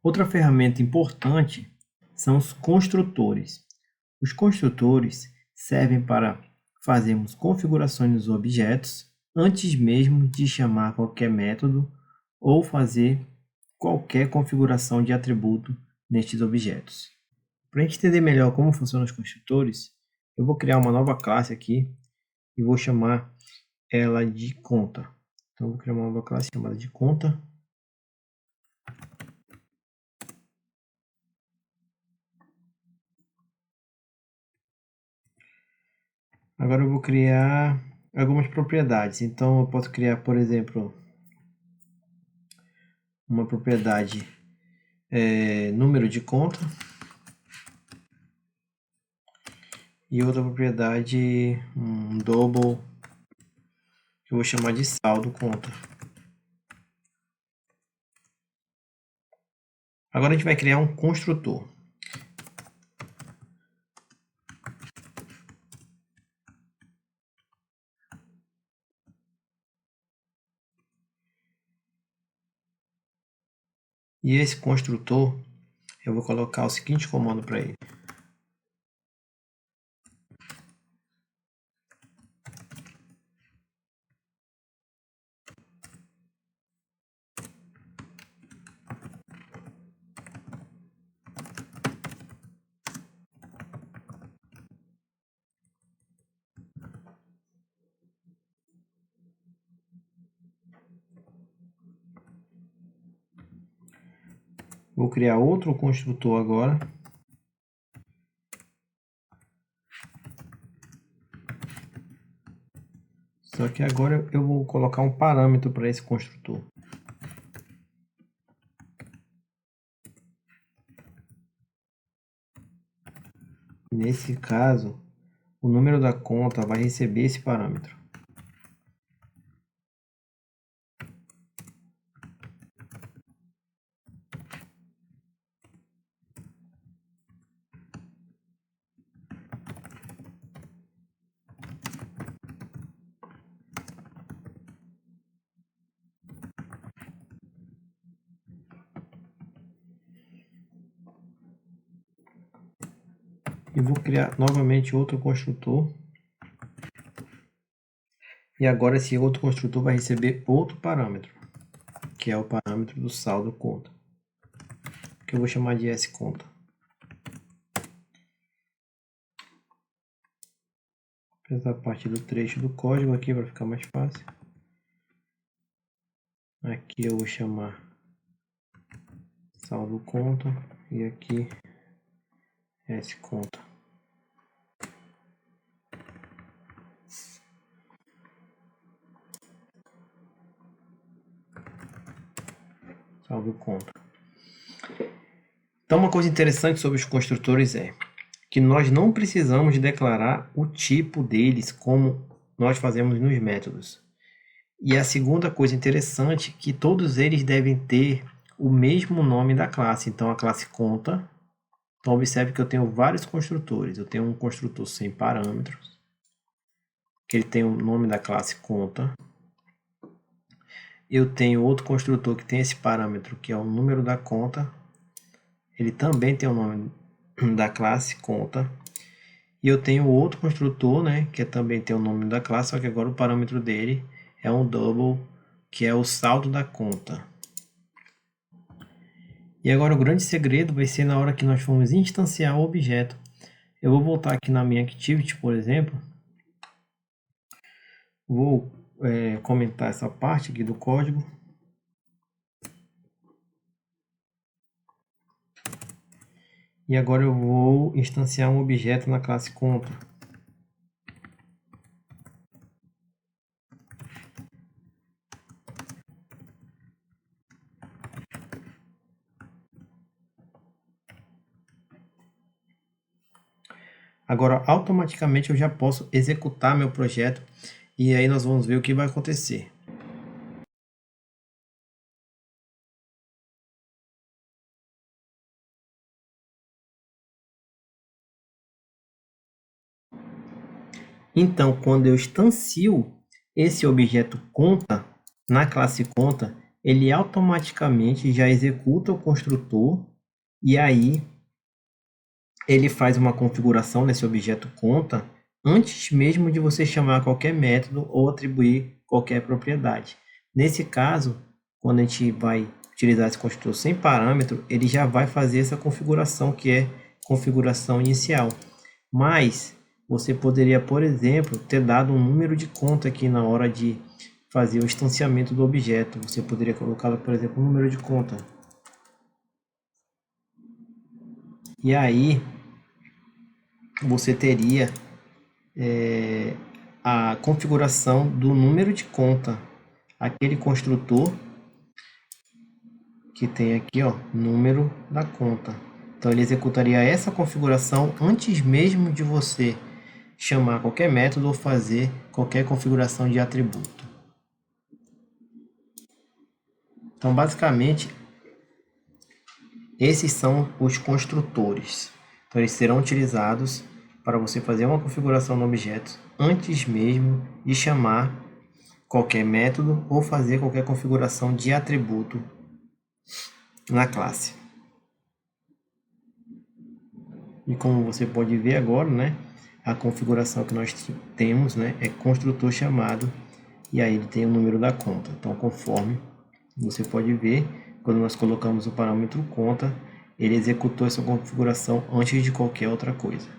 Outra ferramenta importante são os construtores. Os construtores servem para fazermos configurações dos objetos antes mesmo de chamar qualquer método ou fazer qualquer configuração de atributo nestes objetos. Para a gente entender melhor como funcionam os construtores, eu vou criar uma nova classe aqui e vou chamar ela de conta. Então, eu vou criar uma nova classe chamada de conta. Agora eu vou criar algumas propriedades. Então, eu posso criar, por exemplo, uma propriedade número de conta e outra propriedade double, que eu vou chamar de saldo conta. Agora a gente vai criar um construtor. E esse construtor, eu vou colocar o seguinte comando para ele. Vou criar outro construtor agora. Só que agora eu vou colocar um parâmetro para esse construtor. Nesse caso, o número da conta vai receber esse parâmetro. E vou criar novamente outro construtor. E agora esse outro construtor vai receber outro parâmetro, que é o parâmetro do saldo conta, que eu vou chamar de sconta. Vou fazer a parte do trecho do código aqui para ficar mais fácil. Aqui eu vou chamar saldo conta e aqui sconta. Saldo conta. Então, uma coisa interessante sobre os construtores é que nós não precisamos declarar o tipo deles como nós fazemos nos métodos. E a segunda coisa interessante é que todos eles devem ter o mesmo nome da classe. Então, a classe conta. Então, observe que eu tenho vários construtores. Eu tenho um construtor sem parâmetros, que ele tem o nome da classe conta. Eu tenho outro construtor que tem esse parâmetro, que é o número da conta. Ele também tem o nome da classe conta. E eu tenho outro construtor, né, que também tem o nome da classe, só que agora o parâmetro dele é um double, que é o saldo da conta. E agora o grande segredo vai ser na hora que nós formos instanciar o objeto. Eu vou voltar aqui na minha activity, por exemplo. Vou comentar essa parte aqui do código. E agora eu vou instanciar um objeto na classe conta. Agora, automaticamente eu já posso executar meu projeto e aí nós vamos ver o que vai acontecer. Então, quando eu instancio esse objeto conta na classe conta, ele automaticamente já executa o construtor e aí ele faz uma configuração nesse objeto conta antes mesmo de você chamar qualquer método ou atribuir qualquer propriedade. Nesse caso, quando a gente vai utilizar esse construtor sem parâmetro, ele já vai fazer essa configuração que é configuração inicial. Mas você poderia, por exemplo, ter dado um número de conta aqui na hora de fazer o instanciamento do objeto. Você poderia colocar, por exemplo, um número de conta. E aí você teria a configuração do número de conta, aquele construtor que tem aqui, ó, número da conta. Então ele executaria essa configuração antes mesmo de você chamar qualquer método ou fazer qualquer configuração de atributo. Então basicamente esses são os construtores. Então eles serão utilizados para você fazer uma configuração no objeto antes mesmo de chamar qualquer método ou fazer qualquer configuração de atributo na classe. E como você pode ver agora, né, a configuração que nós temos, né, é construtor chamado e aí ele tem o número da conta. Então, conforme você pode ver, quando nós colocamos o parâmetro conta, ele executou essa configuração antes de qualquer outra coisa.